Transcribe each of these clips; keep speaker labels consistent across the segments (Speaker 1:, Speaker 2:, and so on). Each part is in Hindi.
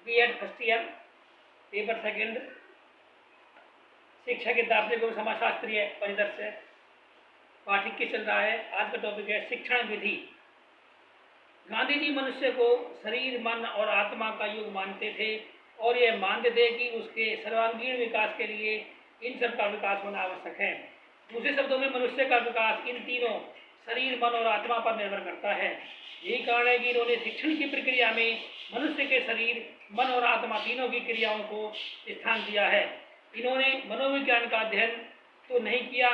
Speaker 1: B.Ed first year, paper second, शिक्षा के दार्शनिक एवं समाजशास्त्रीय परिदृश्य, पाठ 21 चल रहा है। आज का टॉपिक है शिक्षण विधि। गांधी जी मनुष्य को शरीर, मन और आत्मा का युग मानते थे और यह मानते थे कि उसके सर्वांगीण विकास के लिए इन सब का विकास होना आवश्यक है। दूसरे शब्दों में मनुष्य का विकास इन तीनों शरीर, मन और आत्मा पर निर्भर करता है। यही कारण है कि इन्होंने शिक्षण की प्रक्रिया में मनुष्य के शरीर, मन और आत्मा तीनों की क्रियाओं को स्थान दिया है। इन्होंने मनोविज्ञान का अध्ययन तो नहीं किया,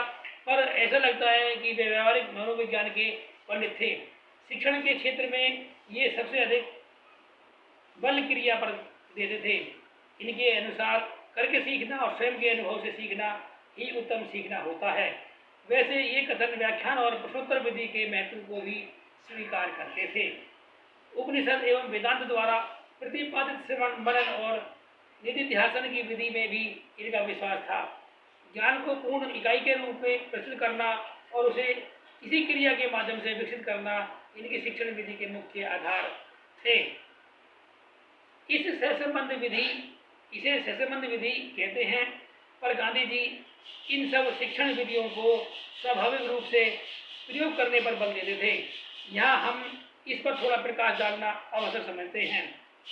Speaker 1: पर ऐसा लगता है कि वे व्यवहारिक मनोविज्ञान के पंडित थे। शिक्षण के क्षेत्र में ये सबसे अधिक बल क्रिया पर देते थे। इनके अनुसार करके सीखना और स्वयं के अनुभव से सीखना ही उत्तम सीखना होता है। वैसे ये कथन व्याख्यान और प्रश्नोत्तर विधि के महत्व को भी स्वीकार करते थे। उपनिषद एवं वेदांत द्वारा प्रतिपादित श्रवण, मनन और निधिध्यासन की विधि में भी इनका विश्वास था। ज्ञान को पूर्ण इकाई के रूप में प्रस्तुत करना और उसे इसी क्रिया के माध्यम से विकसित करना इनकी शिक्षण विधि के मुख्य आधार थे। इसे सहसंबंध विधि कहते हैं, पर गांधी जी इन सब शिक्षण विधियों को स्वाभाविक रूप से प्रयोग करने पर बल देते थे। यहाँ हम इस पर थोड़ा प्रकाश डालना आवश्यक समझते हैं।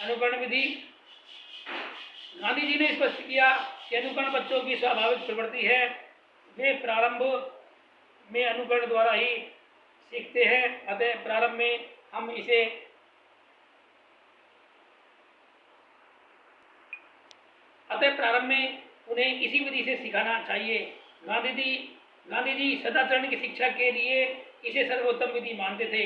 Speaker 1: अनुकरण विधि। गांधी जी ने स्पष्ट किया कि अनुकरण बच्चों की स्वाभाविक प्रवृत्ति है। वे प्रारंभ में अनुकरण द्वारा ही सीखते हैं, अतः प्रारंभ में उन्हें इसी विधि से सिखाना चाहिए। गांधी जी सदाचरण की शिक्षा के लिए इसे सर्वोत्तम विधि मानते थे।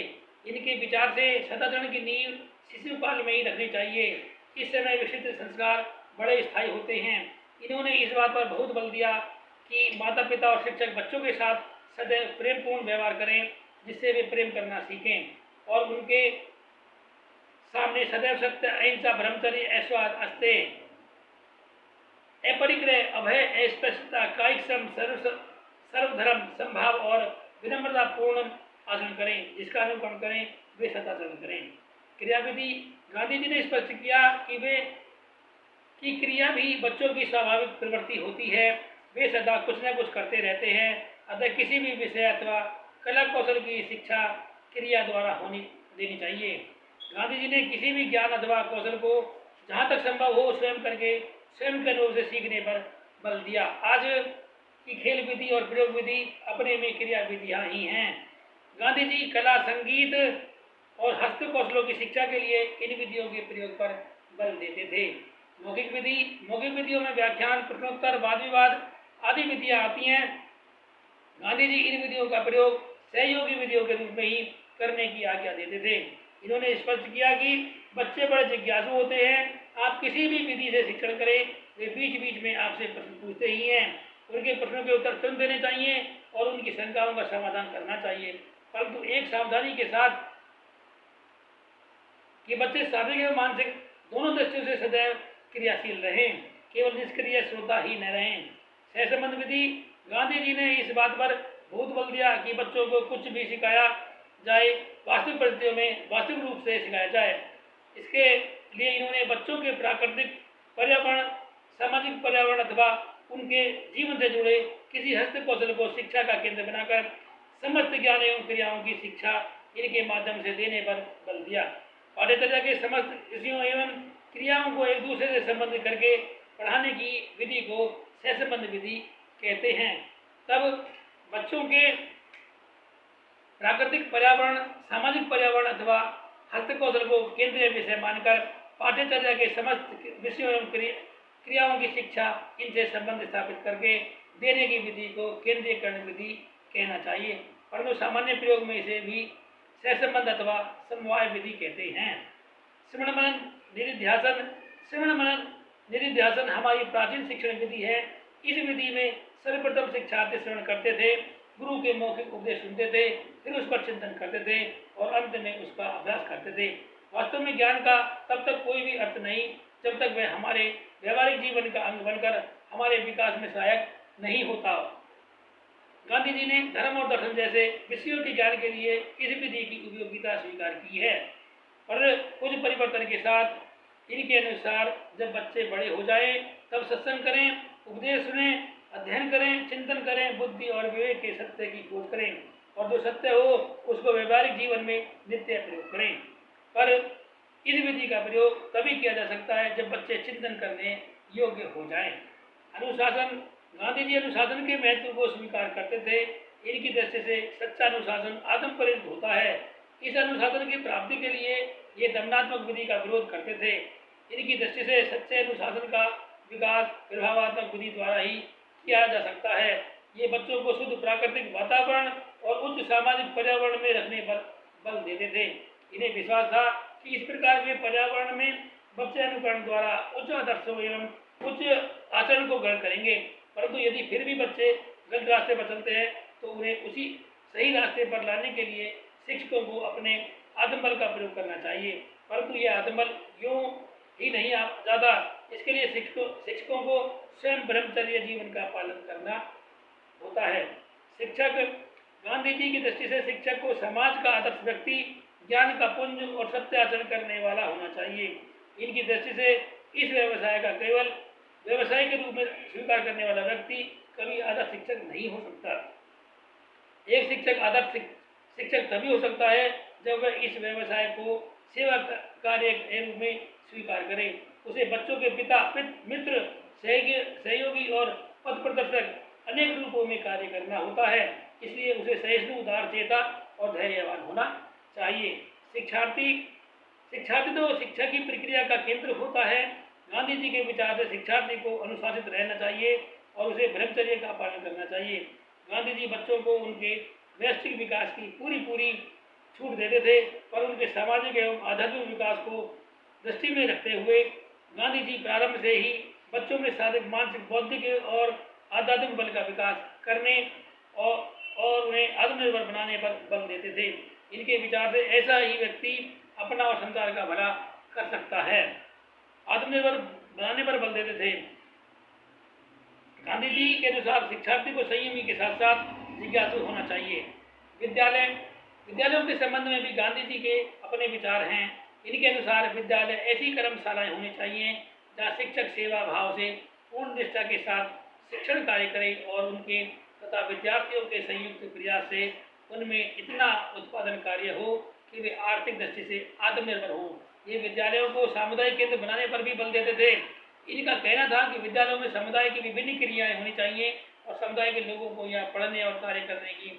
Speaker 1: इनके विचार से सदाचरण की नींव शिशुकाल में ही रखनी चाहिए। इस समय विकसित संस्कार बड़े स्थायी होते हैं। इन्होंने इस बात पर बहुत बल दिया कि माता पिता और शिक्षक बच्चों के साथ सदैव प्रेमपूर्ण व्यवहार करें, जिससे वे प्रेम करना सीखें और उनके सामने सदैव सत्य, अहिंसा, ब्रह्मचर्य, ऐश्वर्य, अस्तेय, अपरिग्रह, अभय, अस्पृश्यता, कायिक श्रम, सर्वधर्म समभाव और विनम्रता पूर्ण आचरण करें। जिसका अनुकरण करें वे सदाचरण करें। क्रियाविधि। गांधी जी ने स्पष्ट किया कि क्रिया भी बच्चों की स्वाभाविक प्रवृत्ति होती है। वे सदा कुछ न कुछ करते रहते हैं, अतः किसी भी विषय अथवा कला कौशल की शिक्षा क्रिया द्वारा होनी देनी चाहिए। गांधी जी ने किसी भी ज्ञान अथवा कौशल को जहाँ तक संभव हो स्वयं के अनुभव से सीखने पर बल दिया। आज की खेल विधि और प्रयोग विधि अपने में क्रिया विधियाँ ही हैं। गांधी जी कला, संगीत और हस्त कौशलों की शिक्षा के लिए इन विधियों के प्रयोग पर बल देते थे। मौखिक विधियों में व्याख्यान, प्रश्नोत्तर, वाद विवाद आदि विधियाँ आती हैं। गांधी जी इन विधियों का प्रयोग सहयोगी विधियों के रूप में ही करने की आज्ञा देते थे। इन्होंने स्पष्ट किया कि बच्चे बड़े जिज्ञासु होते हैं। आप किसी भी विधि से शिक्षण करें, वे बीच बीच में आपसे प्रश्न पूछते ही हैं। उनके प्रश्नों के उत्तर तुरंत देने चाहिए और उनकी शंकाओं का समाधान करना चाहिए, परंतु एक सावधानी के साथ कि बच्चे शारीरिक एवं मानसिक दोनों दृष्टियों से सदैव क्रियाशील रहें, केवल निष्क्रिय श्रोता ही न रहें। सहसंबंध विधि। गांधी जी ने इस बात पर बहुत बल दिया कि बच्चों को कुछ भी सिखाया जाए वास्तविक परिस्थितियों में वास्तविक रूप से सिखाया जाए। इसके लिए इन्होंने बच्चों के प्राकृतिक पर्यावरण, सामाजिक पर्यावरण अथवा उनके जीवन से जुड़े किसी हस्त कौशल को शिक्षा का केंद्र बनाकर समस्त ज्ञान एवं क्रियाओं की शिक्षा इनके माध्यम से देने पर बल दिया। पाठ्यचर्या के समस्त विषयों एवं क्रियाओं को एक दूसरे से संबंधित करके पढ़ाने की विधि को सहसंबंध विधि कहते हैं। तब बच्चों के प्राकृतिक पर्यावरण, सामाजिक पर्यावरण अथवा हस्त कौशल को केंद्रीय विषय मानकर पाठ्यचर्या के समस्त विषयों एवं क्रियाओं की शिक्षा इनसे संबंध स्थापित करके देने की विधि को केंद्रीयकरण विधि कहना चाहिए, परंतु सामान्य प्रयोग में इसे भी सहसंबंध अथवा समवाय विधि कहते हैं। श्रवण मनन निधिध्यासन हमारी प्राचीन शिक्षण विधि है। इस विधि में सर्वप्रथम शिक्षार्थी श्रवण करते थे, गुरु के मौखिक उपदेश सुनते थे, फिर उस पर चिंतन करते थे और अंत में उसका अभ्यास करते थे। वास्तव में ज्ञान का तब तक कोई भी अर्थ नहीं जब तक वह हमारे व्यवहारिक जीवन का अंग बनकर हमारे विकास में सहायक नहीं होता। गांधी जी ने धर्म और दर्शन जैसे विषयों के ज्ञान के लिए इस विधि की उपयोगिता स्वीकार की है, पर कुछ परिवर्तन के साथ इनके अनुसार जब बच्चे बड़े हो जाएं तब सत्संग करें, उपदेश सुनें, अध्ययन करें, चिंतन करें, बुद्धि और विवेक के सत्य की खोज करें और जो सत्य हो उसको व्यवहारिक जीवन में नित्य प्रयोग करें। पर इस विधि का प्रयोग तभी किया जा सकता है जब बच्चे चिंतन करने योग्य हो जाएं। अनुशासन, गांधी जी अनुशासन के महत्व को स्वीकार करते थे। इनकी दृष्टि से सच्चा अनुशासन आत्म प्रेरित होता है। इस अनुशासन की प्राप्ति के लिए ये दंडात्मक विधि का विरोध करते थे। इनकी दृष्टि से सच्चे अनुशासन का विकास प्रभावात्मक विधि द्वारा ही किया जा सकता है। ये बच्चों को शुद्ध प्राकृतिक वातावरण और उच्च सामाजिक पर्यावरण में रखने पर बल देते थे। इन्हें विश्वास था कि इस प्रकार के पर्यावरण में बच्चे अनुकरण द्वारा उच्च आदर्शों एवं उच्च आचरण को ग्रहण करेंगे। परंतु यदि फिर भी बच्चे गलत रास्ते पर चलते हैं तो उन्हें उसी सही रास्ते पर लाने के लिए शिक्षकों को अपने आत्मबल का प्रयोग करना चाहिए। परंतु यह आत्मबल यूं ही नहीं आ जाता। इसके लिए शिक्षकों को स्वयं ब्रह्मचर्य जीवन का पालन करना होता है। शिक्षक, गांधी जी की दृष्टि से शिक्षक को समाज का आदर्श व्यक्ति, ज्ञान का पुंज और सत्य आचरण करने वाला होना चाहिए। इनकी दृष्टि से इस व्यवसाय का केवल व्यवसाय के रूप में स्वीकार करने वाला व्यक्ति कभी आदर्श शिक्षक नहीं हो सकता। एक शिक्षक आदर्श शिक्षक तभी हो सकता है जब वह इस व्यवसाय को सेवा कार्य के रूप में स्वीकार करे। उसे बच्चों के पिता, मित्र, सहयोगी और पथ प्रदर्शक अनेक रूपों में कार्य करना होता है। इसलिए उसे सहिष्णु, उदारचेता और धैर्यवान होना चाहिए। शिक्षार्थी तो शिक्षा की प्रक्रिया का केंद्र होता है। गांधी जी के विचार से शिक्षार्थी को अनुशासित रहना चाहिए और उसे ब्रह्मचर्य का पालन करना चाहिए। गांधी जी बच्चों को उनके वैश्विक विकास की पूरी छूट देते थे, पर उनके सामाजिक एवं आध्यात्मिक विकास को दृष्टि में रखते हुए गांधी जी प्रारंभ से ही बच्चों में शारीरिक, मानसिक, बौद्धिक और आध्यात्मिक बल का विकास करने और उन्हें आत्मनिर्भर बनाने पर बल देते थे। इनके विचार से ऐसा ही व्यक्ति अपना और संसार का भला कर सकता है। आत्मनिर्भर बनाने पर बल देते थे। गांधी जी के अनुसार शिक्षार्थी को संयमी के साथ साथ जिज्ञासु होना चाहिए। विद्यालयों के संबंध में भी गांधी जी के अपने विचार हैं। इनके अनुसार विद्यालय ऐसी कर्मशालाएं होनी चाहिए जहाँ शिक्षक सेवा भाव से पूर्ण निष्ठा के साथ शिक्षण कार्य करें और उनके तथा विद्यार्थियों के संयुक्त प्रयास से उनमें इतना उत्पादन कार्य हो कि वे आर्थिक दृष्टि से आत्मनिर्भर हों। ये विद्यालयों को सामुदायिक केंद्र बनाने पर भी बल देते थे। इनका कहना था कि विद्यालयों में समुदाय की विभिन्न क्रियाएं होनी चाहिए और समुदाय के लोगों को यहाँ पढ़ने और कार्य करने की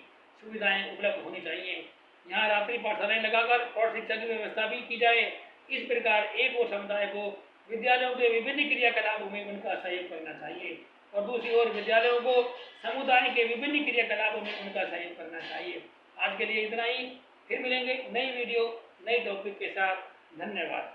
Speaker 1: सुविधाएं उपलब्ध होनी चाहिए। यहाँ रात्रि पाठशालाएं लगाकर और शिक्षा की व्यवस्था भी की जाए। इस प्रकार एक और समुदाय को विद्यालयों के विभिन्न क्रियाकलापों में उनका सहयोग करना चाहिए और दूसरी ओर विद्यालयों को समुदाय के विभिन्न क्रियाकलापों में उनका सहयोग करना चाहिए। आज के लिए इतना ही। फिर मिलेंगे नई वीडियो, नए टॉपिक के साथ। धन्यवाद।